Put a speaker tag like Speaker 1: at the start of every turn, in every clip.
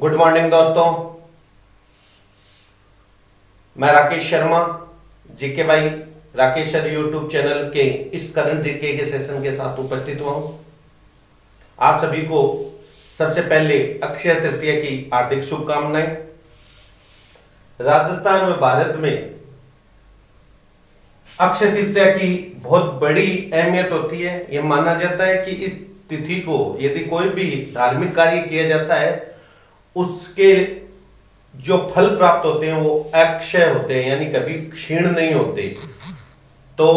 Speaker 1: Good morning दोस्तों, मैं Rakesh Sharma GK भाई राकेश सर यूट्यूब चैनल के इस करंट जीके के सेशन के साथ उपस्थित हुआ हूं। आप सभी को सबसे पहले अक्षय तृतीया की हार्दिक शुभकामनाएं। राजस्थान व भारत में अक्षय तृतीया की बहुत बड़ी अहमियत होती है। यह माना जाता है कि इस तिथि को यदि कोई भी धार्मिक कार्य किया जाता है उसके जो फल प्राप्त होते हैं वो अक्षय होते हैं, यानी कभी क्षीण नहीं होते। तो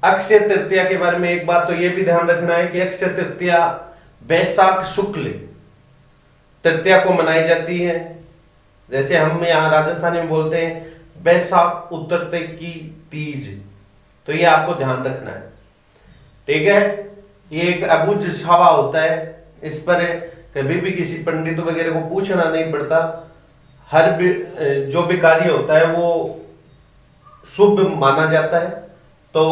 Speaker 1: अक्षय तृतीया के बारे में एक बात तो यह भी ध्यान रखना है कि अक्षय तृतीया वैशाख शुक्ल तृतीया को मनाई जाती है। जैसे हम यहाँ राजस्थानी में बोलते हैं वैशाख उतरते की तीज, तो ये आपको ध्यान रखना है, ठीक है। ये एक अबुझ छावा होता है, इस पर कभी भी किसी पंडित वगैरह को पूछना नहीं पड़ता। हर भी जो भी कार्य होता है वो शुभ माना जाता है। तो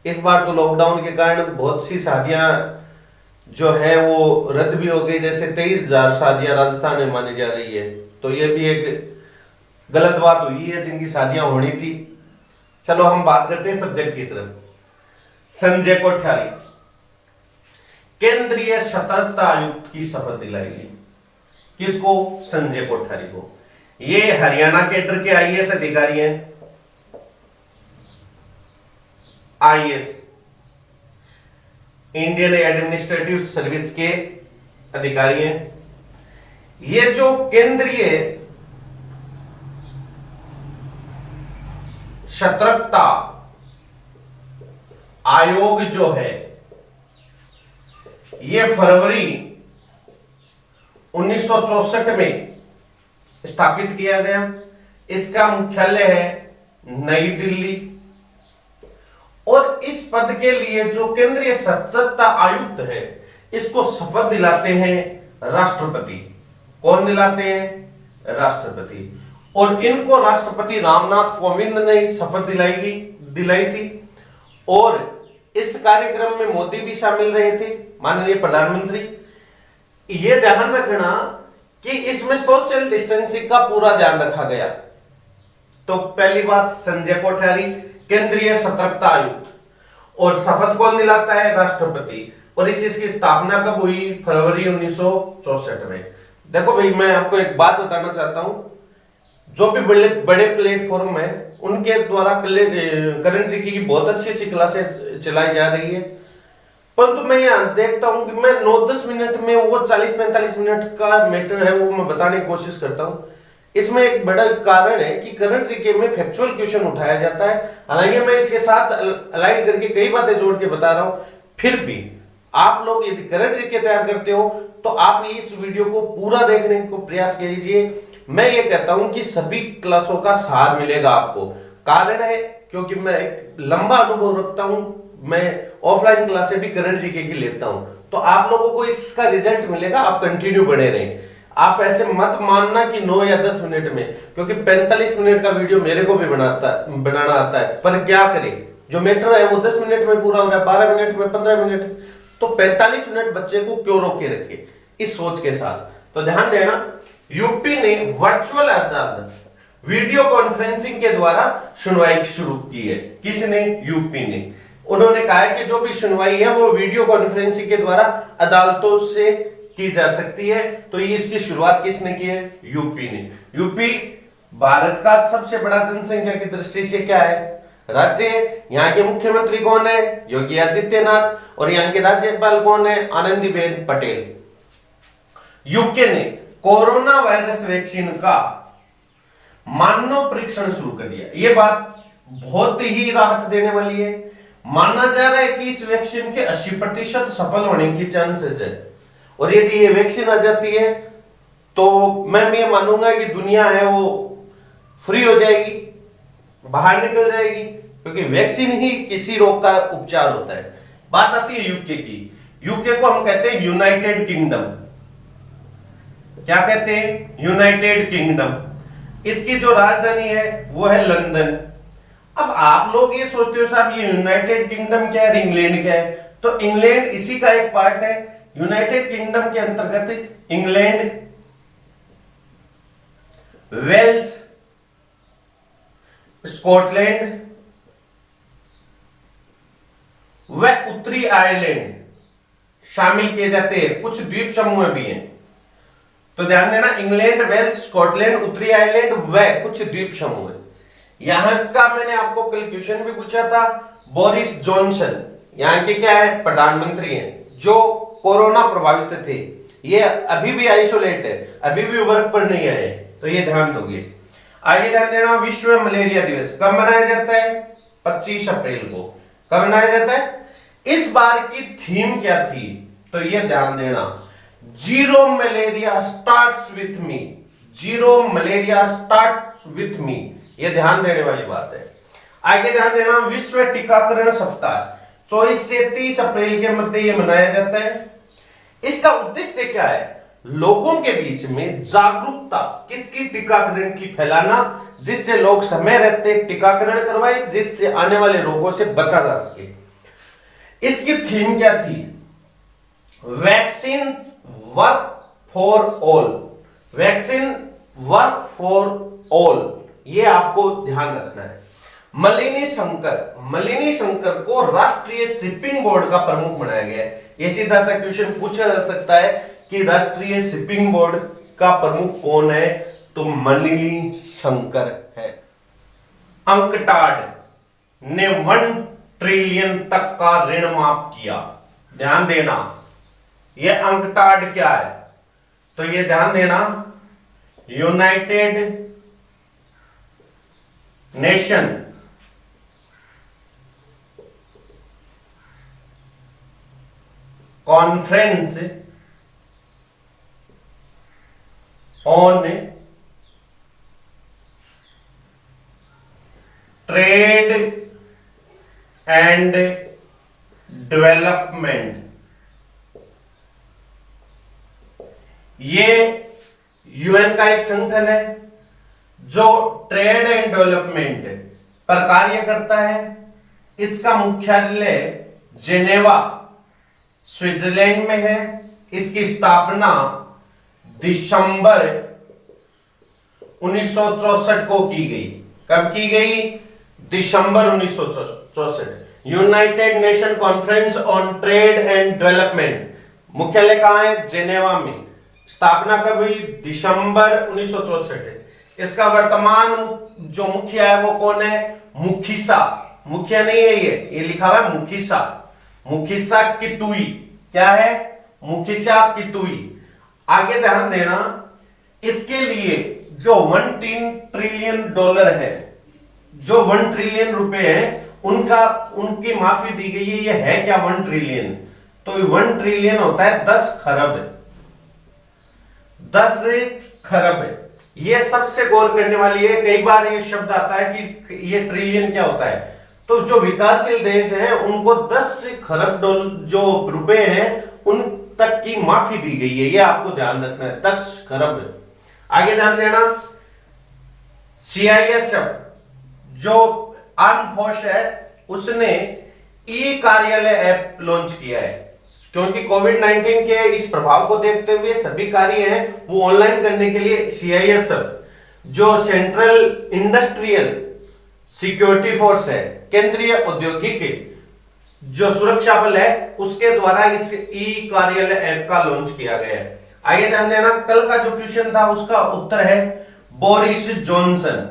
Speaker 1: इस बार तो लॉकडाउन के कारण बहुत सी शादियां जो है वो रद्द भी हो गई, जैसे 23,000 शादियां राजस्थान में मानी जा रही है। तो ये भी एक गलत बात हुई है जिनकी शादियां होनी थी। चलो हम बात करते हैं सब्जेक्ट की तरफ। संजय कोठारी केंद्रीय सतर्कता आयुक्त की शपथ दिलाएगी। किसको? संजय कोठारी को। ये हरियाणा केडर के आईएएस अधिकारी हैं, आईएएस इंडियन एडमिनिस्ट्रेटिव सर्विस के अधिकारी हैं। ये जो केंद्रीय सतर्कता आयोग जो है ये फरवरी 1964 में स्थापित किया गया। इसका मुख्यालय है नई दिल्ली। और इस पद के लिए जो केंद्रीय सतर्कता आयुक्त है इसको शपथ दिलाते हैं राष्ट्रपति। कौन दिलाते हैं? राष्ट्रपति। और इनको राष्ट्रपति रामनाथ कोविंद ने शपथ दिलाई थी। और इस कार्यक्रम में मोदी भी शामिल रहे थे, माननीय प्रधानमंत्री। यह ध्यान रखना कि इसमें सोशल डिस्टेंसिंग का पूरा ध्यान रखा गया। तो पहली बात, संजय कोठारी केंद्रीय सतर्कता आयुक्त। और शपथ कौन दिलाता है? राष्ट्रपति। और इसकी स्थापना कब हुई? फरवरी 1964 में। देखो भाई, मैं आपको एक बात बताना चाहता हूं, जो भी बड़े प्लेटफॉर्म है उनके द्वारा करंट जीके की बहुत अच्छी क्लासेस चलाई जा रही है, परंतु मैं यहाँ देखता हूं कि मैं 9-10 मिनट में वो 40-45 मिनट का मैटर है वो मैं बताने की कोशिश करता हूं। इसमें एक बड़ा कारण है कि करंट जीके में फैक्चुअल क्वेश्चन उठाया जाता है। हालांकि मैं इसके साथ अलाइन करके कई बातें जोड़ के बता रहा हूं, फिर भी आप लोग यदि करंट जीके तैयार करते हो तो आप इस वीडियो को पूरा देखने को प्रयास कीजिए। मैं ये कहता हूं कि सभी क्लासों का सार मिलेगा आपको। कारण है क्योंकि मैं एक लंबा अनुभव रखता हूं, मैं ऑफलाइन क्लासें भी करंट जीके की लेता हूं, तो आप लोगों को इसका रिजल्ट मिलेगा। आप कंटिन्यू बने रहें। आप ऐसे मत मानना कि 9 या 10 मिनट में, क्योंकि 45 मिनट का वीडियो मेरे को भी बनाना आता है, पर क्या करें, जो मैटर है वो 10 मिनट में पूरा हो रहा है, 12 मिनट में, 15 मिनट, तो 45 मिनट बच्चे को क्यों रोके रखे, इस सोच के साथ। तो ध्यान देना, यूपी ने वर्चुअल अदालत वीडियो कॉन्फ्रेंसिंग के द्वारा सुनवाई शुरू की है। किसने? यूपी ने। उन्होंने कहा है कि जो भी सुनवाई है वो वीडियो कॉन्फ्रेंसिंग के द्वारा अदालतों से की जा सकती है। तो ये इसकी शुरुआत किसने की है? यूपी ने। यूपी भारत का सबसे बड़ा जनसंख्या की दृष्टि से क्या है? राज्य। यहाँ के मुख्यमंत्री कौन है? योगी आदित्यनाथ। और यहाँ के राज्यपाल कौन है? आनंदीबेन पटेल। यूके ने कोरोना वायरस वैक्सीन का मानव परीक्षण शुरू कर दिया। यह बात बहुत ही राहत देने वाली है। माना जा रहा है कि इस वैक्सीन के 80% सफल होने की चांसेस है। और यदि ये वैक्सीन आ जाती है तो मैं ये मानूंगा कि दुनिया है वो फ्री हो जाएगी, बाहर निकल जाएगी, क्योंकि वैक्सीन ही किसी रोग का उपचार होता है। बात आती है यूके की। यूके को हम कहते हैं यूनाइटेड किंगडम। क्या कहते हैं? United kingdom. इसकी जो राजधानी है वो है लंदन। अब आप लोग ये सोचते हो साहब ये यूनाइटेड किंगडम क्या है, इंग्लैंड क्या है? तो इंग्लैंड इसी का एक पार्ट है। यूनाइटेड किंगडम के अंतर्गत इंग्लैंड, वेल्स, स्कॉटलैंड व उत्तरी आयरलैंड शामिल किए जाते हैं। कुछ द्वीप समूह भी हैं, तो ध्यान देना, इंग्लैंड, वेल्स, स्कॉटलैंड, उत्तरी आयरलैंड व कुछ द्वीप समूह। यहां का मैंने आपको कल क्वेश्चन भी पूछा था। बोरिस जॉनसन यहाँ के क्या है, प्रधानमंत्री हैं, जो कोरोना प्रभावित थे। ये अभी भी आइसोलेट है, अभी भी वर्क पर नहीं आए, तो ये ध्यान दोगे। आगे ध्यान देना, विश्व मलेरिया दिवस कब मनाया जाता है? 25 अप्रैल को। कब मनाया जाता है? इस बार की थीम क्या थी? तो ये ध्यान देना, zero malaria starts with me. Zero malaria starts with me, ये ध्यान देने वाली बात है। आगे ध्यान देना, विश्व टीकाकरण सप्ताह 24 से 30 अप्रैल के मध्य ये मनाया जाता है। इसका उद्देश्य क्या है? लोगों के बीच में जागरूकता किसकी? टीकाकरण की फैलाना, जिससे लोग समय रहते टीकाकरण करवाए, जिससे आने वाले रोगों से बचा जा सके। इसकी थीम क्या थी? Vaccine work for all. Vaccine work for all, ये आपको ध्यान रखना है। मलिनी शंकर को राष्ट्रीय शिपिंग बोर्ड का प्रमुख बनाया गया है। ये सीधा सा क्वेश्चन पूछा जा सकता है कि राष्ट्रीय शिपिंग बोर्ड का प्रमुख कौन है? तो मलिनी शंकर है। अंकटाड ने 1 ट्रिलियन तक का ऋण माफ किया। ध्यान देना, यह अंकटाड क्या है? तो ये ध्यान देना, United nation conference on trade and development, ये यूएन का एक संगठन है जो ट्रेड एंड डेवलपमेंट पर कार्य करता है। इसका मुख्यालय जेनेवा, स्विट्जरलैंड में है। इसकी स्थापना दिसंबर 1964 को की गई। कब की गई? दिसंबर 1964। United nation conference on trade and development, मुख्यालय कहां है? जेनेवा में। स्थापना कब हुई? दिसंबर 1964। इसका वर्तमान जो मुखिया है वो कौन है? मुखिसा। मुखिया नहीं है, ये लिखा हुआ है मुखिसा। मुखिसा कितुई। क्या है? मुखिसा कितुई। आगे ध्यान देना, इसके लिए जो 1 ट्रिलियन डॉलर है, जो 1 ट्रिलियन रुपए है, उनकी माफी दी गई है। ये है क्या 1 ट्रिलियन? तो 1 ट्रिलियन होता है 10 खरब। 10 खरब है। ये सबसे गौर करने वाली है। कई बार ये शब्द आता है कि ये ट्रिलियन क्या होता है। तो जो विकासशील देश हैं उनको 10 खरब जो रुपए हैं उन तक की माफी दी गई है। ये आपको ध्यान रखना है, 10 खरब। आगे ध्यान देना, CISF जो आर्म फोर्स है उसने ई कार्यालय ऐप लॉन्च किया है, क्योंकि कोविड-19 के इस प्रभाव को देखते हुए सभी कार्य हैं वो ऑनलाइन करने के लिए CISF जो सेंट्रल इंडस्ट्रियल सिक्योरिटी फोर्स है, केंद्रीय औद्योगिक जो सुरक्षा बल है, उसके द्वारा इस ई कार्यालय ऐप का लॉन्च किया गया है। आइए ध्यान देना, कल का जो क्वेश्चन था उसका उत्तर है बोरिस जॉनसन।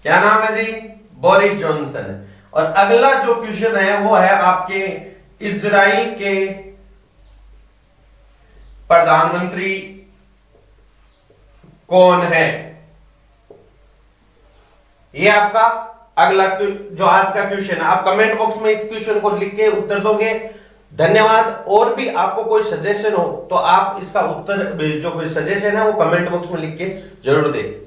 Speaker 1: क्या नाम है जी? Boris Johnson. और अगला जो क्वेश्चन है वो है आपके इजराइल के प्रधानमंत्री कौन है? ये आपका अगला जो आज का क्वेश्चन है। आप कमेंट बॉक्स में इस क्वेश्चन को लिख के उत्तर दोगे। धन्यवाद। और भी आपको कोई सजेशन हो तो आप इसका उत्तर, जो कोई सजेशन है वो कमेंट बॉक्स में लिख के जरूर दें।